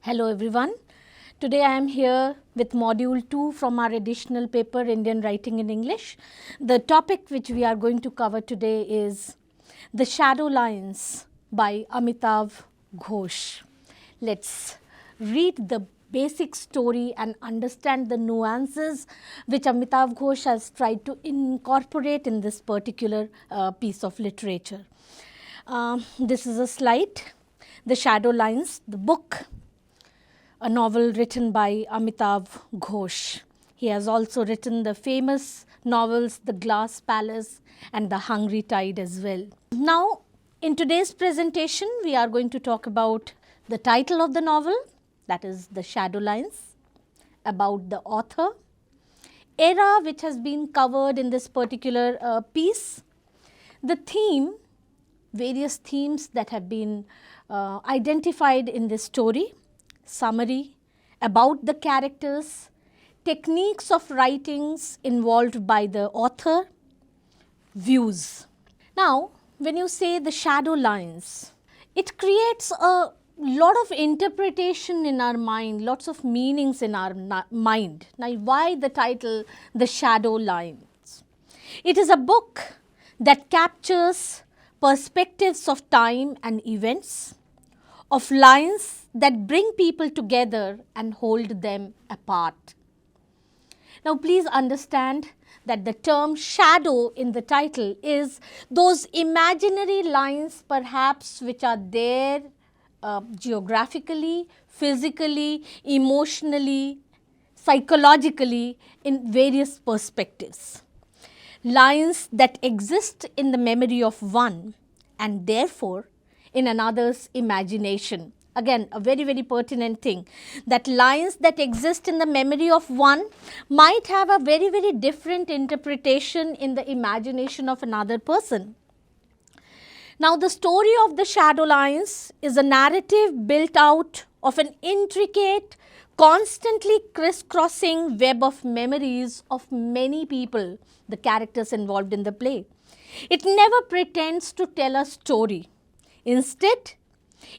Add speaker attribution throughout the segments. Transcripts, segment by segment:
Speaker 1: Hello everyone. Today I am here with module 2 from our additional paper Indian Writing in English. The topic which we are going to cover today is The Shadow Lines by Amitav Ghosh. Let's read the basic story and understand the nuances which Amitav Ghosh has tried to incorporate in this particular piece of literature. This is a slide, The Shadow Lines, the book, a novel written by Amitav Ghosh. He has also written the famous novels The Glass Palace and The Hungry Tide as well. Now, in today's presentation, we are going to talk about the title of the novel, that is The Shadow Lines, about the author, era which has been covered in this particular piece, the theme, various themes that have been identified in this story, summary about the characters, techniques of writings involved by the author, views. Now, when you say the shadow lines, it creates a lot of interpretation in our mind, lots of meanings in our mind. Now, why the title The Shadow Lines? It is a book that captures perspectives of time and events, of lines that bring people together and hold them apart. Now, please understand that the term shadow in the title is those imaginary lines perhaps which are there geographically, physically, emotionally, psychologically in various perspectives. Lines that exist in the memory of one and therefore in another's imagination. Again, a very, very pertinent thing, that lines that exist in the memory of one might have a very, very different interpretation in the imagination of another person. Now, the story of the shadow lines is a narrative built out of an intricate, constantly crisscrossing web of memories of many people, the characters involved in the play. It never pretends to tell a story. Instead,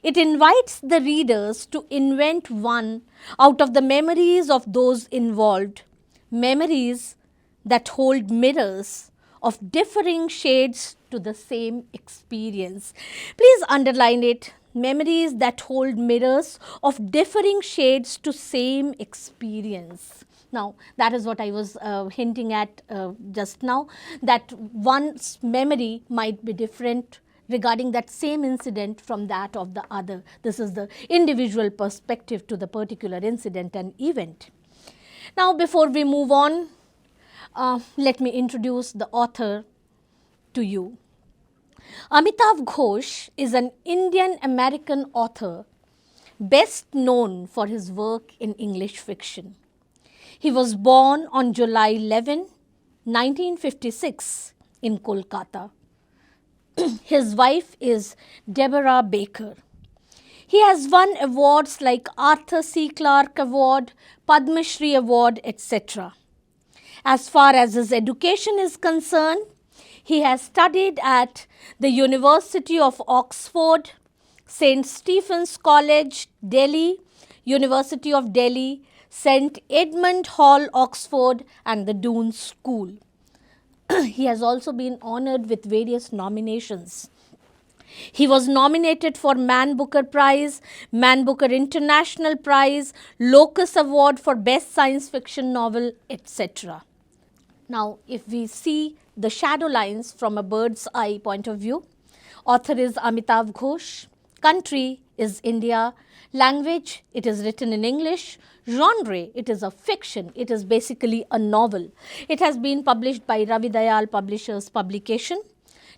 Speaker 1: it invites the readers to invent one out of the memories of those involved, memories that hold mirrors of differing shades to the same experience. Please underline it, memories that hold mirrors of differing shades to same experience. Now, that is what I was hinting at just now, that one's memory might be different regarding that same incident from that of the other. This is the individual perspective to the particular incident and event. Now, before we move on, let me introduce the author to you. Amitav Ghosh is an Indian-American author best known for his work in English fiction. He was born on July 11, 1956 in Kolkata. His wife is Deborah Baker. He has won awards like Arthur C. Clarke Award, Padma Shri Award, etc. As far as his education is concerned, he has studied at the University of Oxford, St. Stephen's College, Delhi, University of Delhi, St. Edmund Hall, Oxford, and the Doon School. He has also been honoured with various nominations. He was nominated for Man Booker Prize, Man Booker International Prize, Locus Award for Best Science Fiction Novel, etc. Now, if we see the shadow lines from a bird's eye point of view, author is Amitav Ghosh, country is India, language, it is written in English, genre, it is a fiction, it is basically a novel. It has been published by Ravi Dayal Publishers Publication.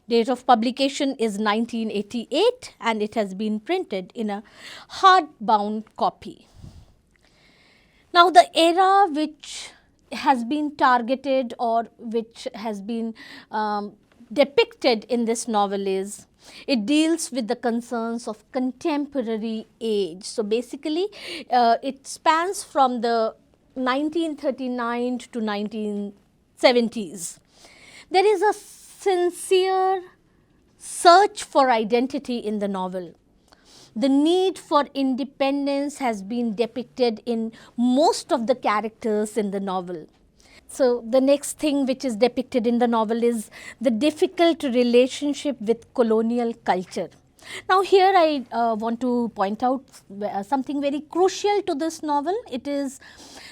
Speaker 1: Date of publication is 1988 and it has been printed in a hardbound copy. Now, the era which has been targeted or which has been depicted in this novel is, it deals with the concerns of contemporary age. So, basically it spans from the 1939 to 1970s. There is a sincere search for identity in the novel. the need for independence has been depicted in most of the characters in the novel. So, the next thing which is depicted in the novel is the difficult relationship with colonial culture. Now, here I want to point out something very crucial to this novel. It is,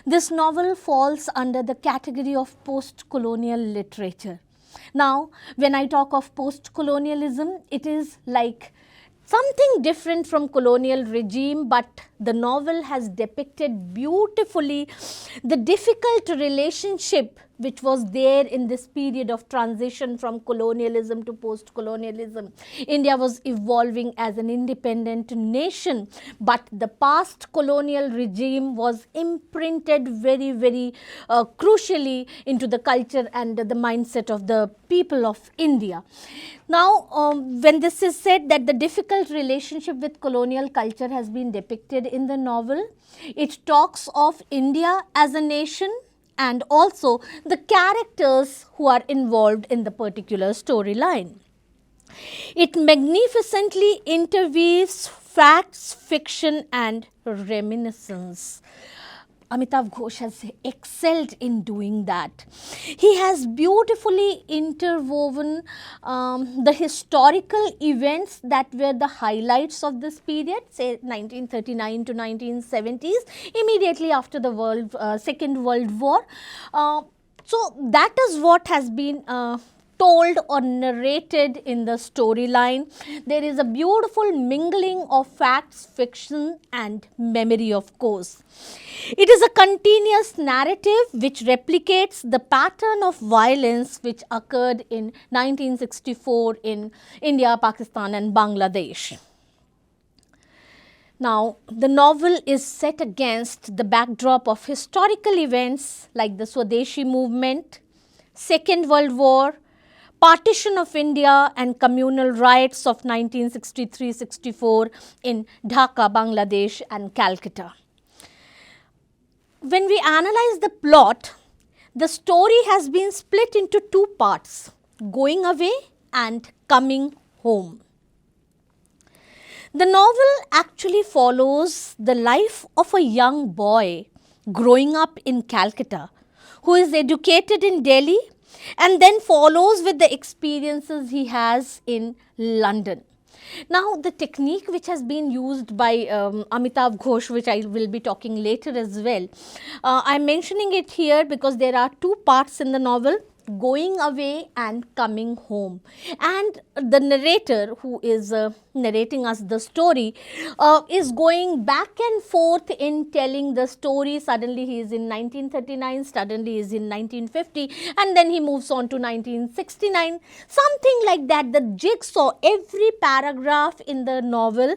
Speaker 1: this novel falls under the category of post-colonial literature. Now, when I talk of post-colonialism, it is like something different from colonial regime, but the novel has depicted beautifully the difficult relationship which was there in this period of transition from colonialism to post-colonialism. India was evolving as an independent nation, but the past colonial regime was imprinted very, very crucially into the culture and the mindset of the people of India. Now, when this is said that the difficult relationship with colonial culture has been depicted in the novel, it talks of India as a nation and also the characters who are involved in the particular storyline. It magnificently interweaves facts, fiction and reminiscence. Amitav Ghosh has excelled in doing that. He has beautifully interwoven the historical events that were the highlights of this period, say 1939 to 1970s, immediately after the Second World War. So, that is what has been told or narrated in the storyline. There is a beautiful mingling of facts, fiction and memory, of course. It is a continuous narrative which replicates the pattern of violence which occurred in 1964 in India, Pakistan and Bangladesh. Now, the novel is set against the backdrop of historical events like the Swadeshi movement, Second World War, Partition of India and communal riots of 1963-64 in Dhaka, Bangladesh and Calcutta. When we analyze the plot, the story has been split into two parts, going away and coming home. The novel actually follows the life of a young boy growing up in Calcutta who is educated in Delhi and then follows with the experiences he has in London. Now, the technique which has been used by Amitav Ghosh, which I will be talking later as well, I am mentioning it here because there are two parts in the novel, going away and coming home. And the narrator who is narrating us the story is going back and forth in telling the story. Suddenly he is in 1939, suddenly he is in 1950 and then he moves on to 1969, something like that. The jigsaw, every paragraph in the novel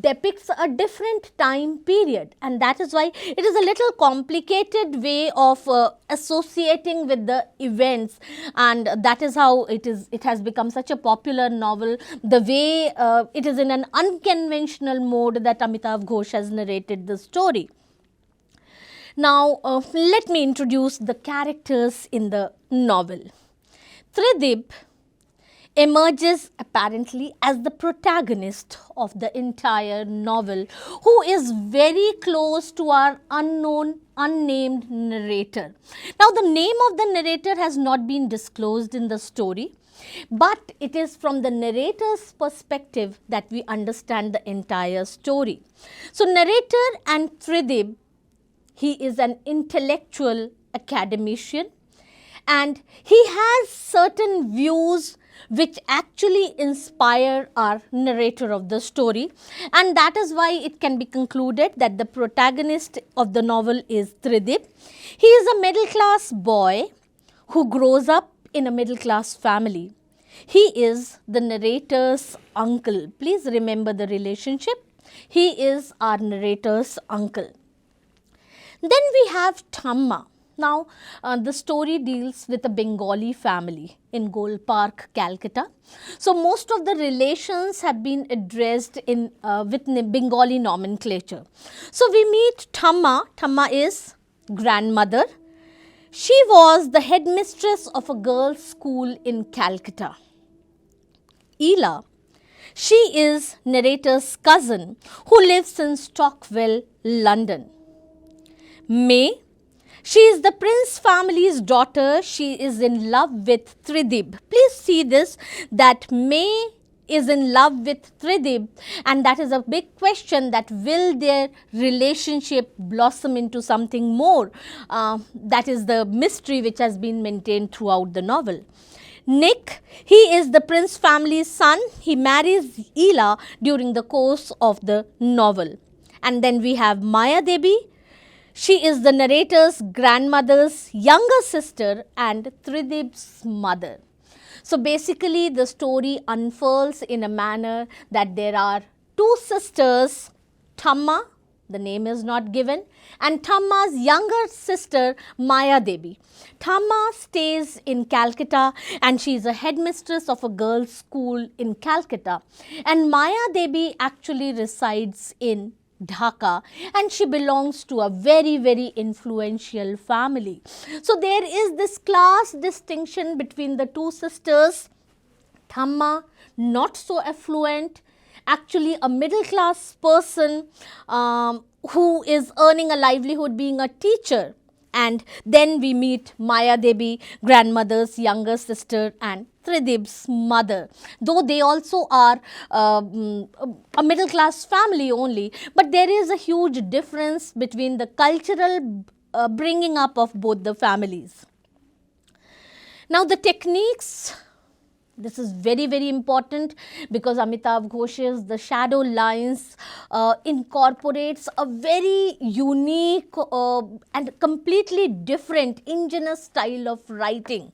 Speaker 1: depicts a different time period, and that is why it is a little complicated way of associating with the events, and that is how it has become such a popular novel, the way it is in an unconventional mode that Amitav Ghosh has narrated the story. Now, let me introduce the characters in the novel. Tridib emerges apparently as the protagonist of the entire novel, who is very close to our unnamed narrator. Now, the name of the narrator has not been disclosed in the story, but it is from the narrator's perspective that we understand the entire story. So, narrator and Tridib, he is an intellectual academician and he has certain views which actually inspire our narrator of the story, and that is why it can be concluded that the protagonist of the novel is Tridib. He is a middle class boy who grows up in a middle class family. He is the narrator's uncle. Please remember the relationship. He is our narrator's uncle. Then we have Thamma. Now, the story deals with a Bengali family in Gold Park, Calcutta. So, most of the relations have been addressed in with Bengali nomenclature. So, we meet Thamma. Thamma is grandmother. She was the headmistress of a girls' school in Calcutta. Ela, She is narrator's cousin who lives in Stockwell, London. May, she is the prince family's daughter. She is in love with Tridib. Please see this, that May is in love with Tridib, and that is a big question, that will their relationship blossom into something more? That is the mystery which has been maintained throughout the novel. Nick, he is the prince family's son. He marries Ela during the course of the novel. And then we have Maya Devi. She is the narrator's grandmother's younger sister and Tridib's mother. So basically the story unfurls in a manner that there are two sisters, Thamma, the name is not given, and Thamma's younger sister Maya Devi. Thamma stays in Calcutta and she is a headmistress of a girls' school in Calcutta, and Maya Devi actually resides in Dhaka, and she belongs to a very, very influential family. So there is this class distinction between the two sisters. Thamma, not so affluent, actually a middle class person who is earning a livelihood being a teacher. And then we meet Maya Devi, grandmother's younger sister, and Tridib's mother. Though they also are a middle class family only, but there is a huge difference between the cultural bringing up of both the families. Now the techniques, this is very, very important, because Amitav Ghosh's The Shadow Lines incorporates a very unique and completely different ingenious style of writing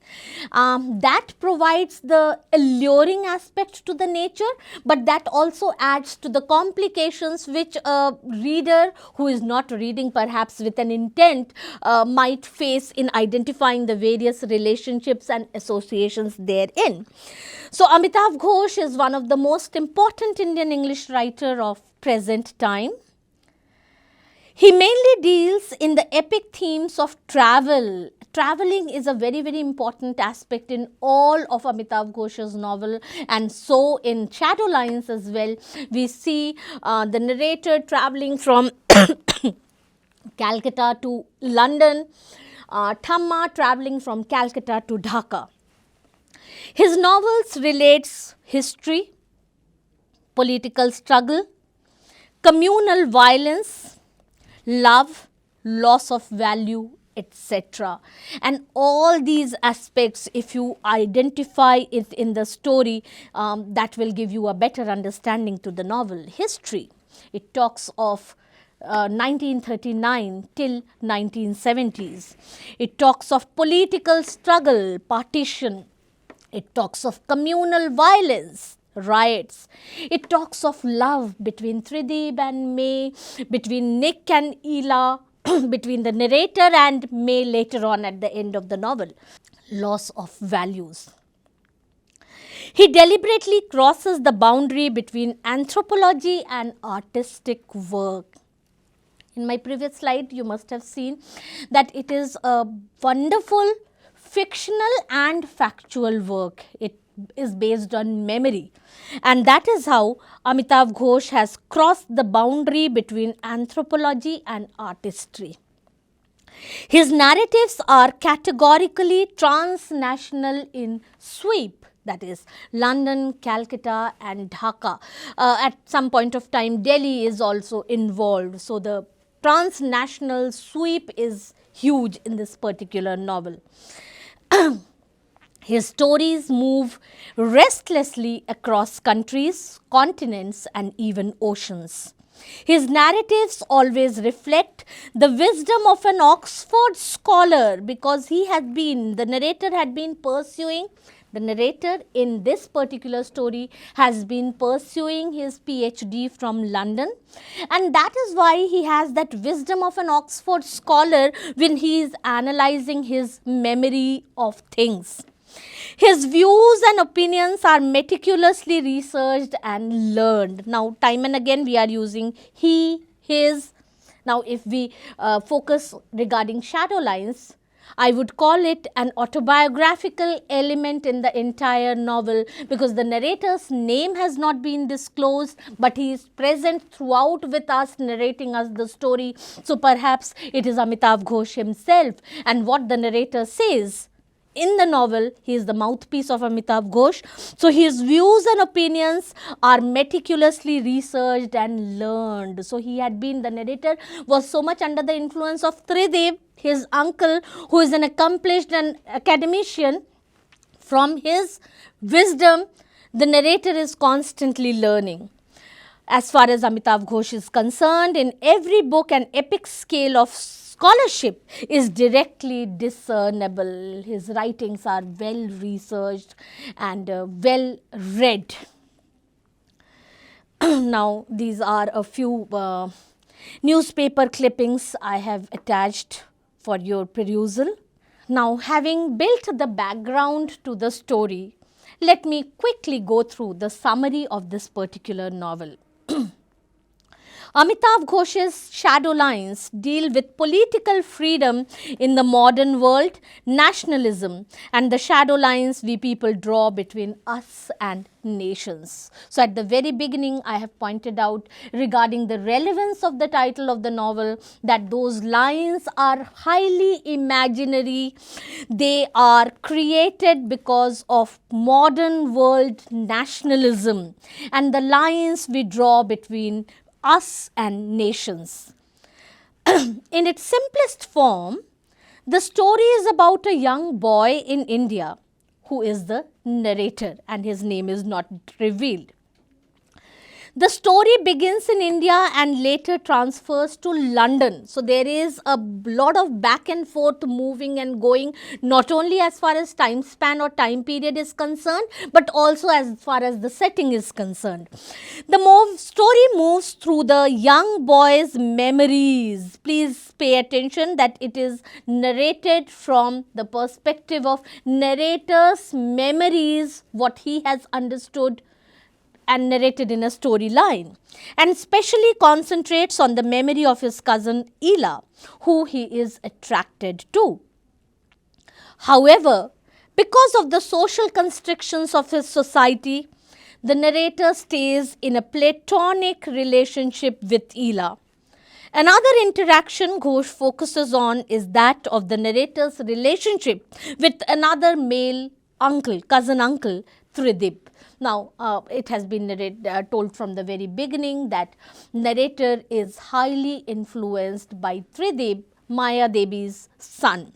Speaker 1: that provides the alluring aspect to the nature, but that also adds to the complications which a reader who is not reading perhaps with an intent might face in identifying the various relationships and associations therein. So Amitav Ghosh is one of the most important Indian English writer of present time. He mainly deals in the epic themes of travel. Traveling is a very, very important aspect in all of Amitav Ghosh's novel, and so in Shadow Lines as well. We see the narrator traveling from Calcutta to London, Thamma traveling from Calcutta to Dhaka. His novels relates history, political struggle, communal violence, love, loss of value, etc. And all these aspects, if you identify it in the story, that will give you a better understanding to the novel. History, it talks of 1939 till 1970s. It talks of political struggle, partition. It talks of communal violence, riots. It talks of love between Tridib and May, between Nick and Ela, between the narrator and May later on at the end of the novel. Loss of values. He deliberately crosses the boundary between anthropology and artistic work. In my previous slide, you must have seen that it is a wonderful fictional and factual work. It is based on memory, and that is how Amitav Ghosh has crossed the boundary between anthropology and artistry. His narratives are categorically transnational in sweep, that is London, Calcutta and Dhaka. At some point of time Delhi is also involved, so the transnational sweep is huge in this particular novel. His stories move restlessly across countries, continents and even oceans. His narratives always reflect the wisdom of an Oxford scholar, because the narrator had been pursuing, the narrator in this particular story has been pursuing his PhD from London, and that is why he has that wisdom of an Oxford scholar when he is analyzing his memory of things. His views and opinions are meticulously researched and learned. Now, time and again we are using he, his. Now, if we focus regarding Shadow Lines, I would call it an autobiographical element in the entire novel, because the narrator's name has not been disclosed, but he is present throughout with us, narrating us the story. So perhaps it is Amitav Ghosh himself, and what the narrator says in the novel, he is the mouthpiece of Amitav Ghosh. So his views and opinions are meticulously researched and learned. So the narrator was so much under the influence of Tridev, his uncle, who is an accomplished and academician. From his wisdom, the narrator is constantly learning. As far as Amitav Ghosh is concerned, in every book an epic scale of scholarship is directly discernible. His writings are well researched and well read. Now, these are a few newspaper clippings I have attached for your perusal. Now, having built the background to the story, let me quickly go through the summary of this particular novel. Amitav Ghosh's shadow lines deal with political freedom in the modern world, nationalism, and the shadow lines we people draw between us and nations. So, at the very beginning, I have pointed out regarding the relevance of the title of the novel that those lines are highly imaginary. They are created because of modern world nationalism and the lines we draw between us and nations. In its simplest form, the story is about a young boy in India who is the narrator, and his name is not revealed. The story begins in India and later transfers to London. So, there is a lot of back and forth moving and going, not only as far as time span or time period is concerned, but also as far as the setting is concerned. The story moves through the young boy's memories. Please pay attention that it is narrated from the perspective of narrator's memories, what he has understood and narrated in a storyline, and especially concentrates on the memory of his cousin Ela, who he is attracted to. However, because of the social constrictions of his society, the narrator stays in a platonic relationship with Ela. Another interaction Ghosh focuses on is that of the narrator's relationship with another male uncle, cousin uncle, Tridib. Now, it has been told from the very beginning that narrator is highly influenced by Tridib, Maya Devi's son.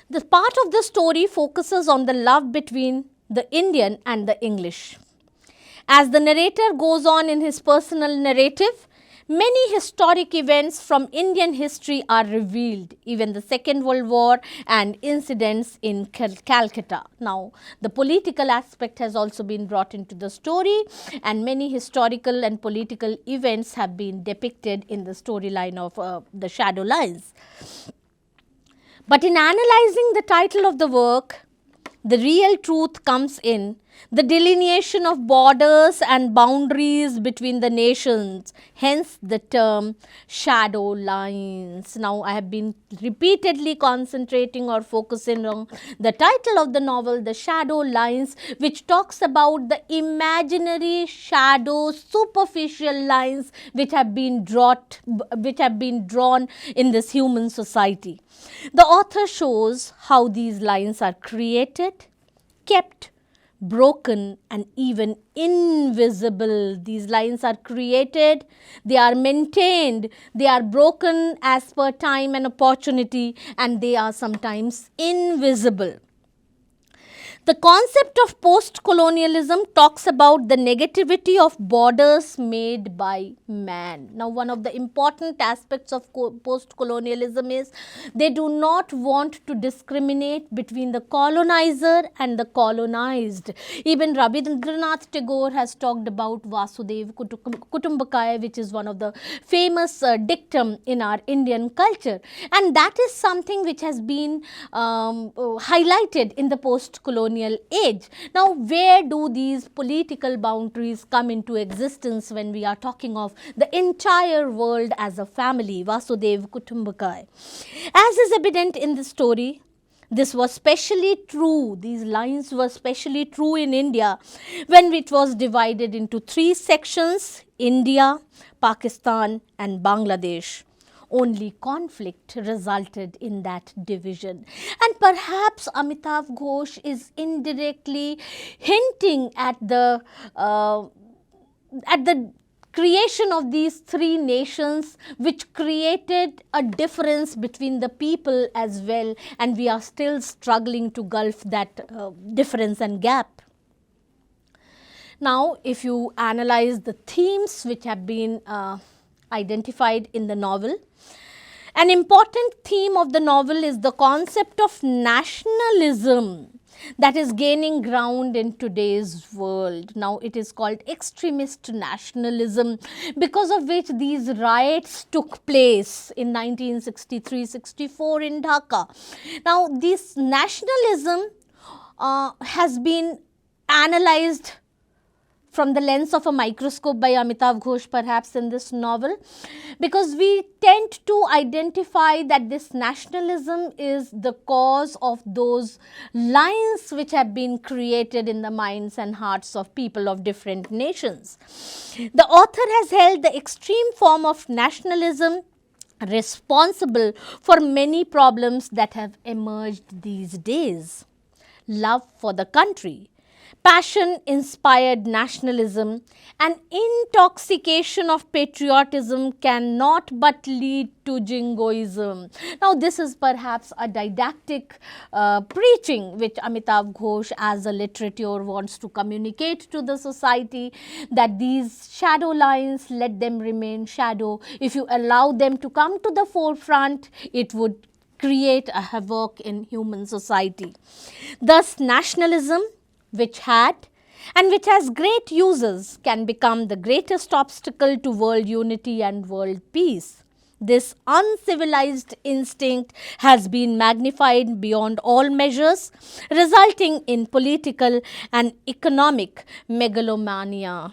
Speaker 1: The part of the story focuses on the love between the Indian and the English. As the narrator goes on in his personal narrative, many historic events from Indian history are revealed, even the Second World War and incidents in Calcutta. Now, the political aspect has also been brought into the story, and many historical and political events have been depicted in the storyline of the shadow lines. But in analyzing the title of the work, the real truth comes in the delineation of borders and boundaries between the nations, hence the term shadow lines. Now, I have been repeatedly concentrating or focusing on the title of the novel, The Shadow Lines, which talks about the imaginary shadow, superficial lines which have been drawn in this human society. The author shows how these lines are created, kept, broken and even invisible. These lines are created, they are maintained, they are broken as per time and opportunity, and they are sometimes invisible. The concept of post-colonialism talks about the negativity of borders made by man. Now, one of the important aspects of post-colonialism is they do not want to discriminate between the colonizer and the colonized. Even Rabindranath Tagore has talked about Vasudev Kutumbakaya, which is one of the famous dictum in our Indian culture, and that is something which has been highlighted in the post-colonial age. Now, where do these political boundaries come into existence when we are talking of the entire world as a family, Vasudev Kutumbakaya? As is evident in the story, This was specially true, these lines were specially true in India when it was divided into three sections: India, Pakistan and Bangladesh. Only conflict resulted in that division. And perhaps Amitav Ghosh is indirectly hinting at the creation of these three nations, which created a difference between the people as well, and we are still struggling to gulf that difference and gap. Now, if you analyze the themes which have been identified in the novel, an important theme of the novel is the concept of nationalism that is gaining ground in today's world. Now, it is called extremist nationalism, because of which these riots took place in 1963-64 in Dhaka. Now, this nationalism has been analyzed from the lens of a microscope by Amitav Ghosh perhaps in this novel, because we tend to identify that this nationalism is the cause of those lines which have been created in the minds and hearts of people of different nations. The author has held the extreme form of nationalism responsible for many problems that have emerged these days. Love for the country, passion-inspired nationalism, and intoxication of patriotism cannot but lead to jingoism. Now, this is perhaps a didactic preaching which Amitav Ghosh as a literature wants to communicate to the society, that these shadow lines, let them remain shadow. If you allow them to come to the forefront, it would create a havoc in human society. Thus, nationalism, which had and which has great uses, can become the greatest obstacle to world unity and world peace. This uncivilized instinct has been magnified beyond all measures, resulting in political and economic megalomania.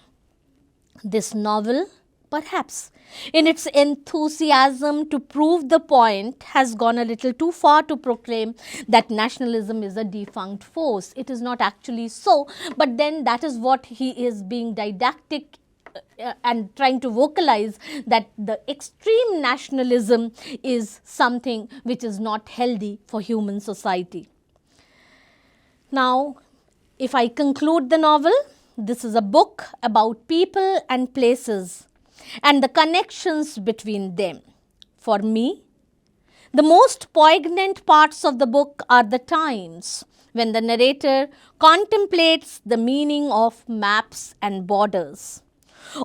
Speaker 1: This novel, perhaps in its enthusiasm to prove the point, has gone a little too far to proclaim that nationalism is a defunct force. It is not actually so, but then that is what he is being didactic and trying to vocalize, that the extreme nationalism is something which is not healthy for human society. Now, if I conclude the novel, this is a book about people and places and the connections between them. For me, the most poignant parts of the book are the times when the narrator contemplates the meaning of maps and borders,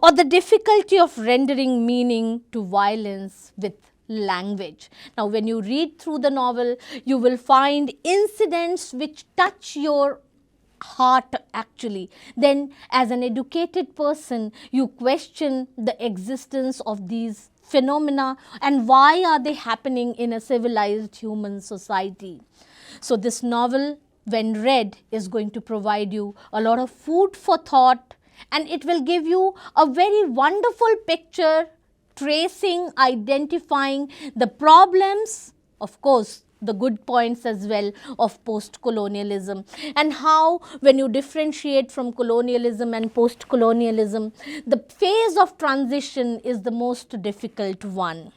Speaker 1: or the difficulty of rendering meaning to violence with language. Now, when you read through the novel, you will find incidents which touch your heart actually. Then, as an educated person, you question the existence of these phenomena and why are they happening in a civilized human society. So, this novel, when read, is going to provide you a lot of food for thought, and it will give you a very wonderful picture, tracing, identifying the problems, of course, the good points as well, of post-colonialism, and how when you differentiate from colonialism and post-colonialism, the phase of transition is the most difficult one.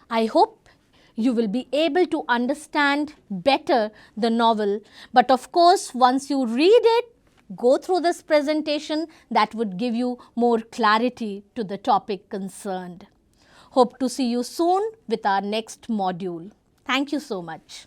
Speaker 1: I hope you will be able to understand better the novel, but of course, once you read it, go through this presentation, that would give you more clarity to the topic concerned. Hope to see you soon with our next module. Thank you so much.